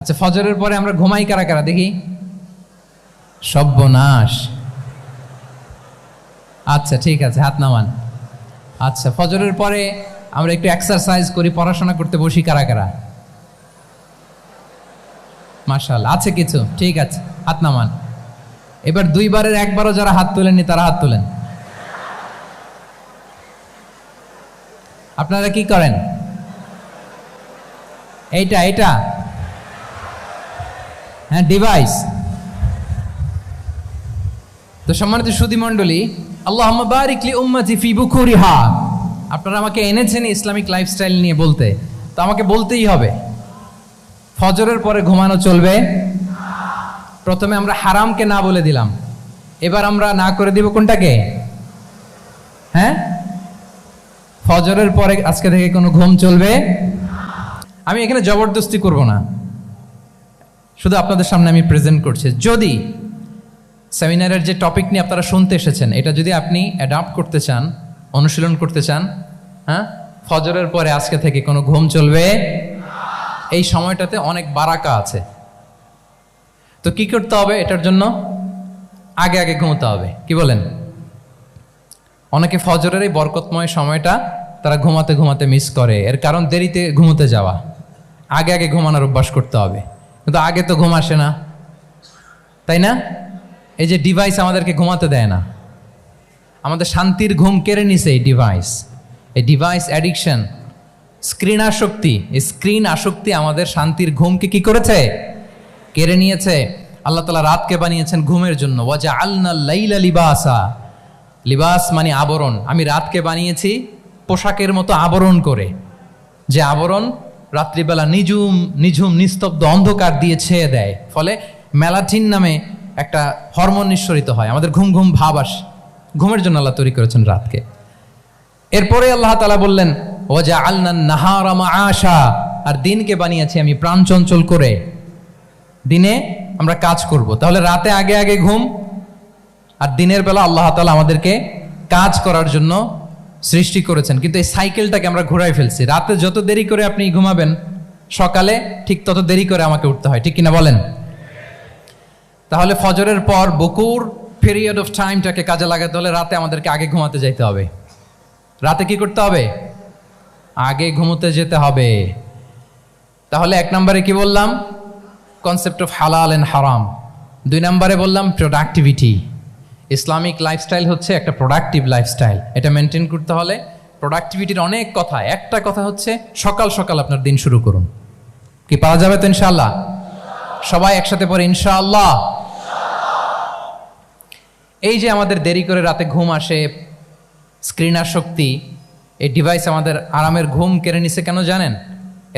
আচ্ছা, ফজরের পরে আমরা ঘুমাই কারা কারা দেখি? সর্বনাশ। আচ্ছা ঠিক আছে, হাত নামান। আচ্ছা, ফজরের পরে আমরা একটু এক্সারসাইজ করি, পড়াশোনা করতে বসি কারা কারা? মাশাআল্লাহ, আছে কিছু, ঠিক আছে, হাত নামান। এবার দুইবারের একবারও যারা হাত তোলেননি তারা হাত তোলেন। আপনারা কি করেন? এইটা এইটা হ্যাঁ, ডিভাইস। তো সম্মানিত সুধী মণ্ডলী, আল্লাহুম্মা বারিক লি উম্মতি ফি বুকুরিহা। আপনারা আমাকে এনেছেন ইসলামিক লাইফস্টাইল নিয়ে বলতে, তো আমাকে বলতেই হবে ফজরের পরে ঘুমানো চলবে। প্রথমে আমরা হারামকে না বলে দিলাম, এবার আমরা না করে দিব কোনটাকে? হ্যাঁ, ফজরের পরে আজকে থেকে কোনো ঘুম চলবে। আমি এখানে জবরদস্তি করব না, শুধু আপনাদের সামনে আমি প্রেজেন্ট করছি। যদি সেমিনারের যে টপিক নিয়ে আপনারা শুনতে এসেছেন, এটা যদি আপনি অ্যাডাপ্ট করতে চান, অনুশীলন করতে চান, হ্যাঁ, ফজরের পরে আজকে থেকে কোনো ঘুম চলবে। এই সময়টাতে অনেক বারাকা আছে। তো কি করতে হবে? এটার জন্য আগে আগে ঘুমোতে হবে। কি বলেন? অনেকে ফজরের এই বরকতময় সময়টা তারা ঘুমাতে ঘুমাতে মিস করে। এর কারণ দেরিতে ঘুমোতে যাওয়া। আগে আগে ঘুমানোর অভ্যাস করতে হবে। কিন্তু আগে তো ঘুম আসে না, তাই না? এই যে ডিভাইস আমাদেরকে ঘুমাতে দেয় না, আমাদের শান্তির ঘুম কেড়ে নিছে এই ডিভাইস। এই ডিভাইস অ্যাডিকশন, স্ক্রিন আসক্তি, এই স্ক্রিন আসক্তি আমাদের শান্তির ঘুমকে কি করেছে? কেড়ে নিয়েছে। আল্লাহ তাআলা রাতকে বানিয়েছেন ঘুমের জন্য। ওয়াজআলনাল লাইলা লিবাসা। লিবাস মানে আবরণ। আমি রাতকে বানিয়েছি পোশাকের মতো আবরণ করে, যে আবরণ রাত্রিবেলা নিঝুম নিঝুম নিস্তব্ধ অন্ধকার দিয়ে ছেয়ে দেয়। ফলে মেলাটিন নামে একটা হরমোন নিঃসরিত হয়, আমাদের ঘুম ঘুম ভাব আসে। ঘুমের জন্য আল্লাহ তৈরি করেছেন রাতকে। এরপরে আল্লাহ তাআলা বললেন ওয়াজআলনান নাহারা মাআশা। আর দিনকে বানিয়েছি আমি প্রাণ চঞ্চল করে, দিনে আমরা কাজ করব। তাহলে রাতে আগে আগে ঘুম, আর দিনের বেলা আল্লাহ তাআলা আমাদেরকে কাজ করার জন্য সৃষ্টি করেছেন। কিন্তু এই সাইকেলটাকে আমরা ঘুরাই ফেলছি। রাতে যত দেরি করে আপনি ঘুমাবেন, সকালে ঠিক তত দেরি করে আমাকে উঠতে হয়, ঠিক কিনা বলেন? তাহলে ফজরের পর বকুর পিরিয়ড অফ টাইমটাকে কাজে লাগাতে হলে রাতে আমাদেরকে আগে ঘুমাতে যেতে হবে। রাতে কি করতে হবে? আগে ঘুমোতে যেতে হবে। তাহলে এক নম্বরে কি বললাম? কনসেপ্ট অফ হালাল এন্ড হারাম। দুই নম্বরে বললাম প্রোডাক্টিভিটি। ইসলামিক লাইফস্টাইল হচ্ছে একটা প্রোডাক্টিভ লাইফস্টাইল। এটা মেনটেন করতে হলে প্রোডাক্টিভিটির অনেক কথা। একটা কথা হচ্ছে সকাল সকাল আপনার দিন শুরু করুন। কি পাওয়া যাবে তো ইনশাআল্লাহ? সবাই একসাথে পড়ে ইনশাআল্লাহ। এই যে আমাদের দেরি করে রাতে ঘুম আসে, স্ক্রিন আসক্তি, এই ডিভাইস আমাদের আরামের ঘুম কেড়ে নিছে কেন জানেন?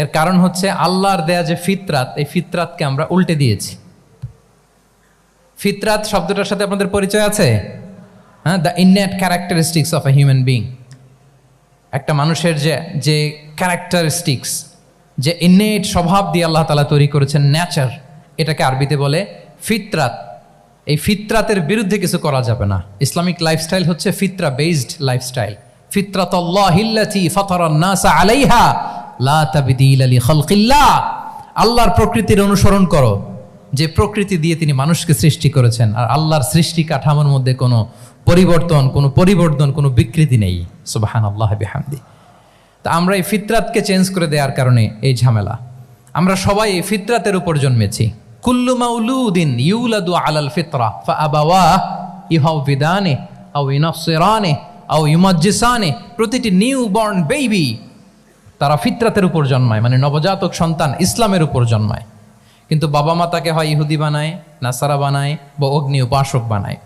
এর কারণ হচ্ছে আল্লাহর দেয়া যে ফিতরাত, এই ফিতরাতকে আমরা উল্টে দিয়েছি। ফিতরাত শব্দটার সাথে আপনাদের পরিচয় আছে? হ্যাঁ, the innate characteristics of a human being. একটা মানুষের যে ক্যারেক্টারিস্টিক্স, যে ইননেট স্বভাব দিয়ে আল্লাহ তাআলা তৈরি করেছেন, নেচার, এটাকে আরবিতে বলে ফিতরাত। এই ফিতরাতের বিরুদ্ধে কিছু করা যাবে না। ইসলামিক লাইফস্টাইল হচ্ছে ফিতরা বেসড লাইফস্টাইল। ফিতরাতাল্লাহিল্লাতী ফাতারান নাসা আলাইহা লা তাবদীলা লিখালকিল্লাহ। আল্লাহর প্রকৃতির অনুসরণ করো, যে প্রকৃতি দিয়ে তিনি মানুষকে সৃষ্টি করেছেন। আর আল্লাহর সৃষ্টি কাঠামোর মধ্যে কোনো পরিবর্তন, কোনো বিকৃতি নেই। সুবহানাল্লাহি বিহামদি। তা আমরা এই ফিতরাতকে চেঞ্জ করে দেওয়ার কারণে এই ঝামেলা। আমরা সবাই এই ফিতরাতের উপর জন্মেছি। কুল্লু মাউলুদিন ইউলাদু আলাল ফিতরা ফাআবাওয়াহু ইউহাউবিদানি আও ইউনাসসিরানি আও ইউমাজ্জিসানি। প্রতিটি নিউ বর্ন বেবি তারা ফিতরাতের উপর জন্মায়, মানে নবজাতক সন্তান ইসলামের উপর জন্মায়। কিন্তু বাবা মা তাকে হয় ইহুদি বানায়, নাসারা বানায়, বা অগ্নি উপাসক বানায়।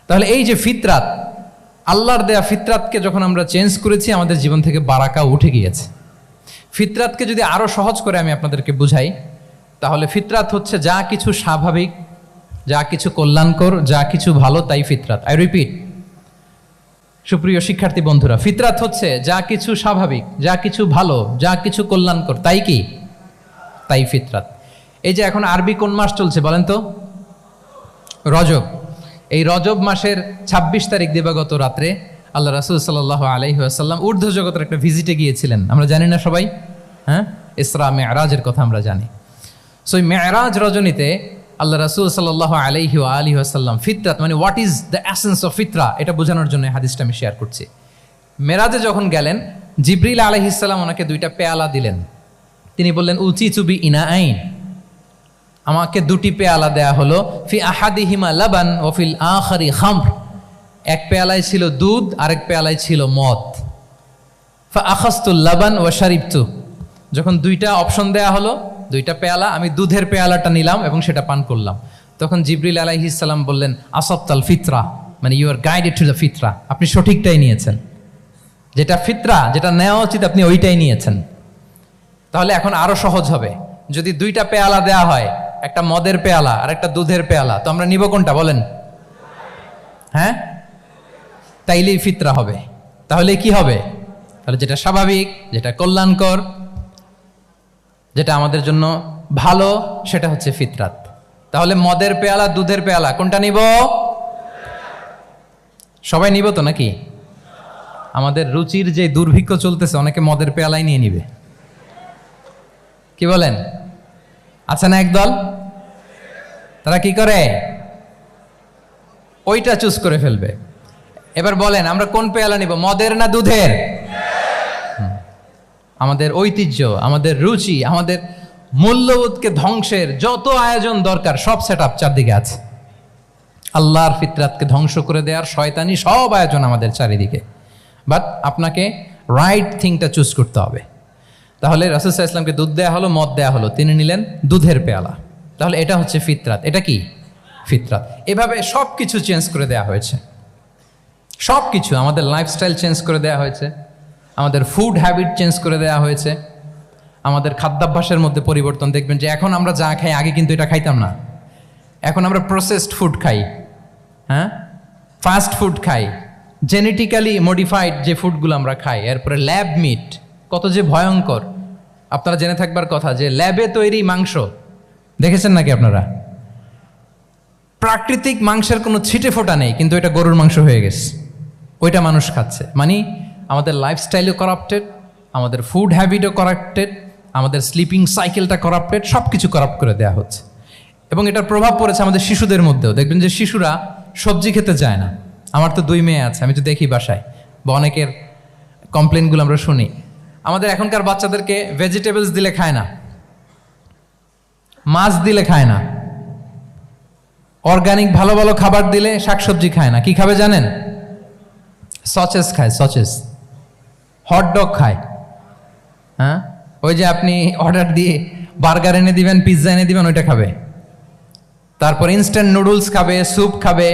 তাহলে এই যে ফিতরাত, আল্লাহর দেয়া ফিতরাতকে যখন আমরা চেঞ্জ করেছি, আমাদের জীবন থেকে বারাকা উঠে গিয়েছে। ফিতরাতকে যদি আরো সহজ করে আমি আপনাদেরকে বুঝাই, তাহলে ফিতরাত হচ্ছে যা কিছু স্বাভাবিক, যা কিছু কল্যাণকর, যা কিছু ভালো, তাই ফিতরাত। আই রিপিট, সুপ্রিয় শিক্ষার্থী বন্ধুরা, ফিতরাত হচ্ছে যা কিছু স্বাভাবিক, যা কিছু ভালো, যা কিছু কল্যাণকর, তাই কি? তাই ফিতরাত। এই যে এখন আরবি কোন মাস চলছে বলেন তো? রজব। এই রজব মাসের ২৬ তারিখ দিবাগত রাত্রে আল্লাহ রাসূল সাল্লাল্লাহু আলাইহি ওয়াসাল্লাম ঊর্ধ্ব জগতের একটা ভিজিটে গিয়েছিলেন। আমরা জানি না সবাই? হ্যাঁ, ইসরা মিরাজের কথা আমরা জানি। সো এই মেরাজ রজনীতে আল্লাহ রাসূল সাল্লাল্লাহু আলাইহি ওয়া আলিহি ওয়াসাল্লাম ফিতরাত মানে what is the essence of ফিতরা এটা বোঝানোর জন্য হাদিসটা আমি শেয়ার করছি। মেরাজে যখন গেলেন জিবরিল আলাইহিস সালাম ওনাকে 2টা পেয়ালা দিলেন। তিনি বললেন উচিতু বি ইনাআইন, আমাকে 2টি পেয়ালা দেয়া হলো, ফি আহাদিহিমা লাবান ওয়া ফিল আখারি খামর, এক পেয়ালায় ছিল দুধ আরেক পেয়ালায় ছিল মদ। ফা আখাযতুল লাবান ওয়া শারিবতু, যখন 2টা অপশন দেয়া হলো 2টা পেয়ালা, আমি দুধের পেয়ালাটা নিলাম এবং সেটা পান করলাম। তখন জিবরিল আলাইহিস সালাম বললেন আসাবতাল ফিতরা, মানে you are guided to the ফিতরা, আপনি সঠিকটাই নিয়েছেন, যেটা ফিতরা যেটা নেওয়া উচিত আপনি ওইটাই নিয়েছেন। তাহলে এখন আরো সহজ হবে, যদি 2টা পেয়ালা দেয়া হয়, একটা মদের পেয়ালা আর একটা দুধের পেয়ালা, তো আমরা নিব কোনটা বলেন? হ্যাঁ, তাইলেই ফিতরা হবে। তাহলে কি হবে? তাহলে যেটা স্বাভাবিক, যেটা কল্যাণকর, যেটা আমাদের জন্য ভালো, সেটা হচ্ছে ফিতরাত। তাহলে মদের পেয়ালা দুধের পেয়ালা কোনটা নিব? সবাই নিব তো নাকি? আমাদের রুচির যে দুর্ভিক্ষ চলতেছে, অনেকে মদের পেয়ালাই নিয়ে নিবে, কি বলেন? আছে না একদল, তারা কি করে ওইটা চুজ করে ফেলবে। এবার বলেন আমরা কোন পেয়ালা নিব, মদের না দুধের? আমাদের ঐতিহ্য, আমাদের রুচি, আমাদের মূল্যবোধকে ধ্বংসের যত আয়োজন দরকার সব সেটআপ চারদিকে আছে। আল্লাহর ফিতরাতকে ধ্বংস করে দেওয়ার শয়তানি সব আয়োজন আমাদের চারিদিকে। বাট আপনাকে রাইট থিংটা চুজ করতে হবে। তাহলে রাসূল সাল্লাল্লাহু আলাইহি ওয়াসাল্লামকে দুধ দেয়া হলো, মদ দেয়া হলো, তিনি নিলেন দুধের পেয়ালা। তাহলে এটা হচ্ছে ফিতরাত। এটা কি ফিতরাত? এভাবে সব কিছু চেঞ্জ করে দেয়া হয়েছে, সব কিছু, আমাদের লাইফস্টাইল চেঞ্জ করে দেয়া হয়েছে, আমাদের ফুড হ্যাবিট চেঞ্জ করে দেওয়া হয়েছে, আমাদের খাদ্যাভ্যাসের মধ্যে পরিবর্তন। দেখবেন যে এখন আমরা যা খাই আগে কিন্তু এটা খাইতাম না, এখন আমরা প্রসেসড ফুড খাই, হ্যাঁ, ফাস্ট ফুড খাই, জেনেটিক্যালি মডিফাইড যে ফুডগুলো আমরা খাই, এরপরে ল্যাব মিট, কত যে ভয়ঙ্কর। আপনারা জেনে থাকবার কথা যে ল্যাবে তৈরি মাংস দেখেছেন নাকি আপনারা? প্রাকৃতিক মাংসের কোনো ছিটে ফোটা নেই, কিন্তু এটা গরুর মাংস হয়ে গেছে, ওইটা মানুষ খাচ্ছে। মানে আমাদের লাইফস্টাইলও করাপ্টেড, আমাদের ফুড হ্যাবিটও করাপ্টেড, আমাদের স্লিপিং সাইকেলটা করাপ্টেড, সব কিছু করাপ্ট করে দেওয়া হচ্ছে। এবং এটার প্রভাব পড়েছে আমাদের শিশুদের মধ্যেও। দেখবেন যে শিশুরা সবজি খেতে চায় না। আমার তো 2 মেয়ে আছে, আমি তো দেখি বাসায়, বা অনেকের কমপ্লেনগুলো আমরা শুনি। আমাদের এখনকার বাচ্চাদেরকে ভেজিটেবলস দিলে খায় না, মাছ দিলে খায় না, অর্গানিক ভালো ভালো খাবার দিলে শাকসবজি খায় না। কি খাবে জানেন? সচেস খায়, সচেস, হটডগ খায়। হ্যাঁ, ওই যে আপনি অর্ডার দিয়ে বার্গার এনে দিবেন, পিৎজা এনে দিবেন, ওইটা খাবে। তারপর ইনস্ট্যান্ট নুডলস খাবে, স্যুপ খাবে,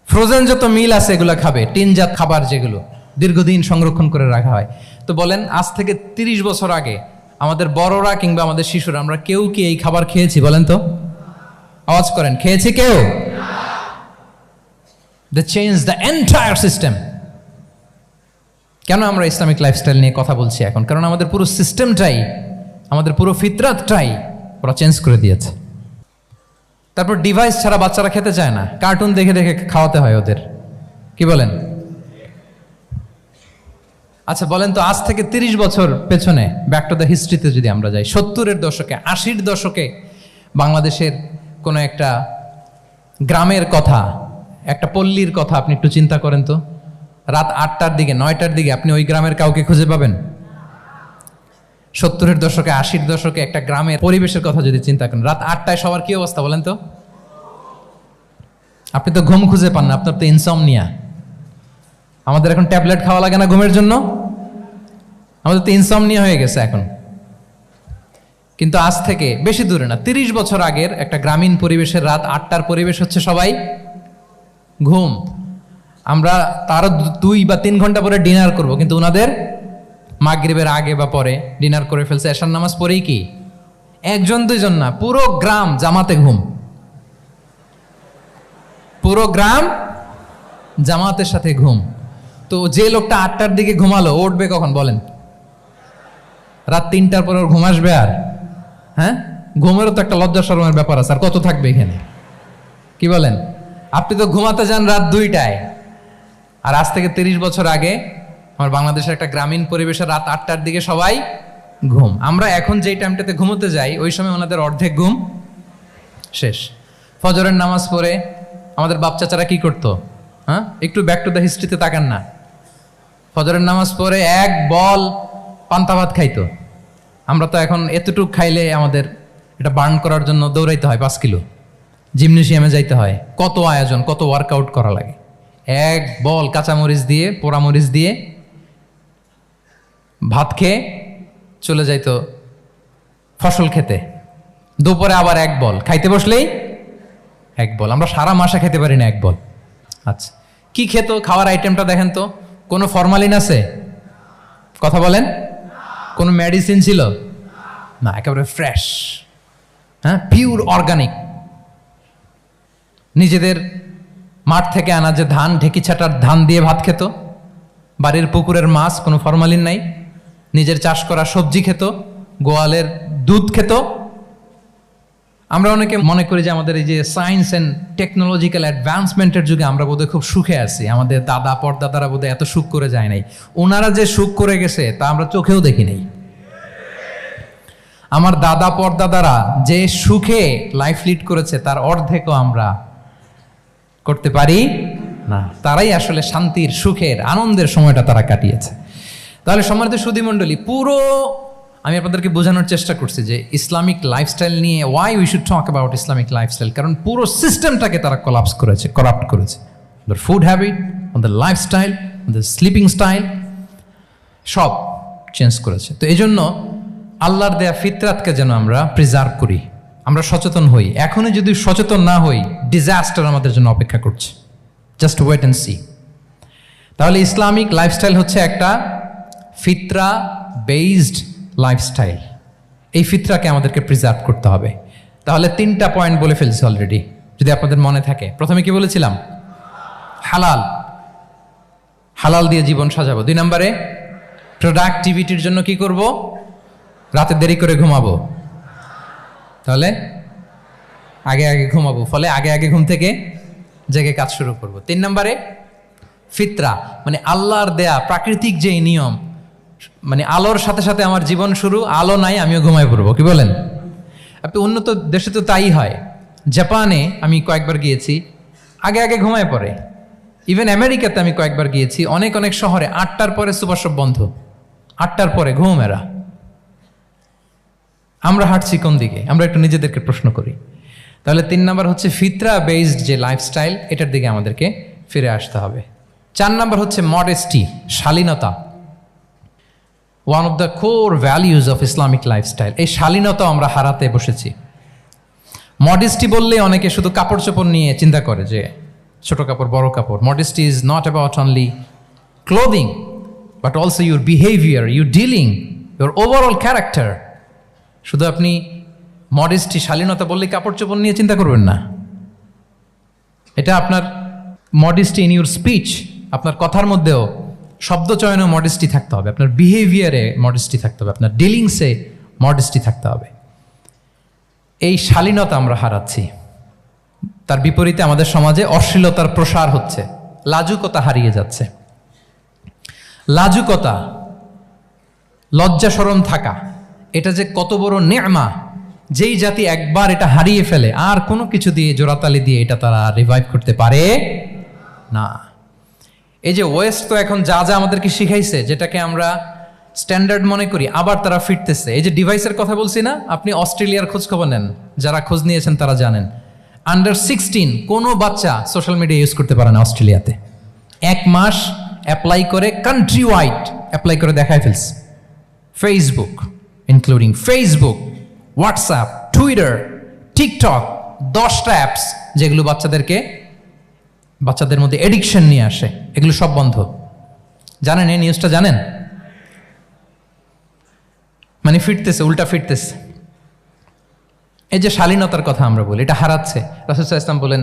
ফ্রোজেন যত মিল আছে এগুলো খাবে, টিনজাত খাবার যেগুলো দীর্ঘদিন সংরক্ষণ করে রাখা হয়। তো বলেন আজ থেকে 30 বছর আগে আমাদের বড়রা কিংবা আমাদের শিশুরা, আমরা কেউ কি এই খাবার খেয়েছি বলেন তো? আওয়াজ করেন, খেয়েছি কেউ? They changed the entire system. কেন আমরা ইসলামিক লাইফস্টাইল নিয়ে কথা বলছি এখন? কারণ আমাদের পুরো সিস্টেমটাই, আমাদের পুরো ফিতরাতটাই ওরা চেঞ্জ করে দিয়েছে। তারপর ডিভাইস ছাড়া বাচ্চারা খেতে চায় না, কার্টুন দেখে দেখে খাওয়াতে হয় ওদের, কি বলেন? আচ্ছা বলেন তো, আজ থেকে 30 বছর পেছনে ব্যাক টু দ্য হিস্ট্রিতে যদি আমরা যাই, 70-এর দশকে, 80-র দশকে বাংলাদেশের কোনো একটা গ্রামের কথা, একটা পল্লীর কথা আপনি একটু চিন্তা করেন তো। রাত 8টার দিকে, 9টার দিকে আপনি ওই গ্রামের কাউকে খুঁজে পাবেন? 70-এর দশকে, 80-র দশকে একটা গ্রামের পরিবেশের কথা যদি চিন্তা করেন, রাত 8টায় সবার কি অবস্থা বলেন তো? আপনি তো ঘুম খুঁজে পান না, আপনার তো ইনসমনিয়া। আমাদের এখন ট্যাবলেট খাওয়া লাগে না ঘুমের জন্য, আমাদের তো ইনসমনিয়া হয়ে গেছে এখন। কিন্তু আজ থেকে বেশি দূরে না, 30 বছর আগের একটা গ্রামীণ পরিবেশের রাত 8টার পরিবেশ হচ্ছে সবাই ঘুম। আমরা তারও 2 বা 3 ঘন্টা পরে ডিনার করব, কিন্তু ওনাদের মাগরিবের আগে বা পরে ডিনার করে ফেলছে, এশার নামাজ পড়েই কি 1-2 না, পুরো গ্রাম জামাতে ঘুম, পুরো গ্রাম জামাতের সাথে ঘুম। তো যে লোকটা 8টার দিকে ঘুমালো, উঠবে কখন বলেন? রাত 3টার পর ওর ঘুম আসবে? আর হ্যাঁ, ঘুমেরও তো একটা লজ্জা শরমের ব্যাপার আছে, আর কত থাকবে এখানে, কি বলেন? আপনি তো ঘুমাতে যান রাত 2টায়, আর আজ থেকে 30 বছর আগে আমার বাংলাদেশের একটা গ্রামীণ পরিবেশে রাত 8টার দিকে সবাই ঘুম। আমরা এখন যেই টাইমটাতে ঘুমোতে যাই ওই সময় ওনাদের অর্ধেক ঘুম শেষ। ফজরের নামাজ পড়ে আমাদের বাপ চাচারা কি করতো? হ্যাঁ, একটু ব্যাক টু দ্য হিস্ট্রিতে তাকান না। ফজরের নামাজ পড়ে এক বল পান্তা ভাত খাইতো। আমরা তো এখন এতটুক খাইলে আমাদের এটা বার্ন করার জন্য দৌড়াইতে হয় 5 কিলো, জিমনেশিয়ামে যাইতে হয়, কত আয়োজন, কত ওয়ার্কআউট করা লাগে। এক বল কাঁচামরিচ দিয়ে, পোড়ামরিচ দিয়ে ভাত খেয়ে চলে যাইতো ফসল খেতে। দুপুরে আবার এক বল, খাইতে বসলেই এক বল। আমরা সারা মাসে খেতে পারি না এক বল। আচ্ছা, কি খেত? খাওয়ার আইটেমটা দেখেন তো। কোনো ফরমালিন আছে? কথা বলেন। কোনো মেডিসিন ছিল না, একেবারে ফ্রেশ, হ্যাঁ, পিওর অর্গানিক। নিজেদের মাঠ থেকে আনা যে ধান, ঢেকি ছাটার ধান দিয়ে ভাত খেত। বাড়ির পুকুরের মাছ, কোনো ফরমালিন নাই। নিজের চাষ করা সবজি খেত, গোয়ালের দুধ খেত। আমরা অনেকে মনে করি যে আমাদের এই যে সায়েন্স অ্যান্ড টেকনোলজিক্যাল অ্যাডভান্সমেন্টের যুগে আমরা বোধহয় খুব সুখে আছি, আমাদের দাদা পরদাদারা বোধহয় এত সুখ করে যায় নাই। ওনারা যে সুখ করে গেছে তা আমরা চোখেও দেখি নাই। আমার দাদা পরদাদারা যে সুখে লাইফ লিড করেছে তার অর্ধেকও আমরা করতে পারি না। তারাই আসলে শান্তির, সুখের, আনন্দের সময়টা তারা কাটিয়েছে। তাহলে সম্মানিত সুধী মণ্ডলী, পুরো আমি আপনাদেরকে বোঝানোর চেষ্টা করছি যে ইসলামিক লাইফস্টাইল নিয়ে why we should talk about Islamic lifestyle. কারণ পুরো সিস্টেমটাকে তারা কলাপস করেছে, করাপ্ট করেছে। ওদের ফুড হ্যাবিট, ওদের লাইফস্টাইল, ওদের স্লিপিং স্টাইল সব চেঞ্জ করেছে। তো এই জন্য আল্লাহর দেয়া ফিতরাতকে যেন আমরা প্রিজার্ভ করি, আমরা সচেতন হই। এখনই যদি সচেতন না হই, ডিজাস্টার আমাদের জন্য অপেক্ষা করছে। Just wait and see. তাহলে ইসলামিক লাইফস্টাইল হচ্ছে একটা ফিতরা বেসড লাইফস্টাইল। এই ফিতরাকে আমাদেরকে প্রিজার্ভ করতে হবে। তাহলে 3টা পয়েন্ট বলে ফেলছি অলরেডি, যদি আপনাদের মনে থাকে। প্রথমে কি বলেছিলাম? হালাল, হালাল দিয়ে জীবন সাজাবো। 2 নম্বরে প্রোডাক্টিভিটির জন্য কি করব? রাতে দেরি করে ঘুমাবো, তাহলে আগে আগে ঘুমাবো, ফলে আগে আগে ঘুম থেকে জেগে কাজ শুরু করব। 3 নম্বরে ফিতরা, মানে আল্লাহর দেয়া প্রাকৃতিক যে নিয়ম, মানে আলোর সাথে সাথে আমার জীবন শুরু, আলো নাই আমিও ঘুমায় পড়বো। কি বলেন? আপনি উন্নত দেশে তো তাই হয়। জাপানে আমি কয়েকবার গিয়েছি, আগে আগে ঘুমায় পড়ে। ইভেন আমেরিকাতে আমি কয়েকবার গিয়েছি, অনেক অনেক শহরে 8টার পরে সুপার শপ বন্ধ, 8টার পরে ঘুম এরা। আমরা হাঁটছি কোন দিকে? আমরা একটু নিজেদেরকে প্রশ্ন করি। তাহলে 3 নম্বর হচ্ছে ফিতরা বেসড যে লাইফস্টাইল, এটার দিকে আমাদেরকে ফিরে আসতে হবে। 4 নম্বর হচ্ছে মডেস্টি, শালীনতা। One of the core values of Islamic lifestyle. এই শালীনতা আমরা হারাতে বসেছি। মডেস্টি বললে অনেকে শুধু কাপড় চোপড় নিয়ে চিন্তা করে যে ছোট কাপড়, বড় কাপড়। Modesty is not about only clothing, but also your behaviour, your dealing, your overall character. শুধু আপনি মডেস্টি, শালীনতা বললে কাপড় চোপড় নিয়ে চিন্তা করবেন না। এটা আপনার মডেস্টি ইন ইউর স্পিচ, আপনার কথার মধ্যেও শব্দ চয়নে মডেস্টি থাকতে হবে, আপনার বিহেভিয়ারে মডেস্টি থাকতে হবে, আপনার ডিলিংসে মডেস্টি থাকতে হবে। এই শালীনতা আমরা হারাচ্ছি। তার বিপরীতে আমাদের সমাজে অশ্লীলতার প্রসার হচ্ছে, লাজুকতা হারিয়ে যাচ্ছে। লাজুকতা, লজ্জা শরম থাকা, এটা যে কত বড় নেয়ামা। যেই জাতি একবার এটা হারিয়ে ফেলে, আর কোনো কিছু দিয়ে, জোড়াতালি দিয়ে এটা তারা রিভাইভ করতে পারে না। এই যে ওয়েস্ট তো এখন যা যা আমাদেরকে শিখাইছে, যেটাকে আমরা স্ট্যান্ডার্ড মনে করি, আবার তারা ফিরতেছে। এই যে ডিভাইসের কথা বলছি না, আপনি অস্ট্রেলিয়ার খোঁজ খবর নেন, যারা খোঁজ নিয়েছেন তারা জানেন আন্ডার 16 কোনো বাচ্চা সোশ্যাল মিডিয়া ইউজ করতে পারে না অস্ট্রেলিয়াতে। 1 মাস অ্যাপ্লাই করে, কান্ট্রি ওয়াইড অ্যাপ্লাই করে দেখায় ফেলছে। Facebook, including Facebook, WhatsApp, Twitter, TikTok, 10টা অ্যাপস যেগুলো বাচ্চাদের মধ্যে এডিকশন নিয়ে আসে, এগুলো সব বন্ধ। জানেন এই নিউজটা? জানেন? মানে ফিরতেছে, উল্টা ফিরতেছে। এই যে শালীনতার কথা আমরা বলি, এটা হারাচ্ছে। রাসূল সাল্লাল্লাহু আলাইহি ওয়াসাল্লাম বলেন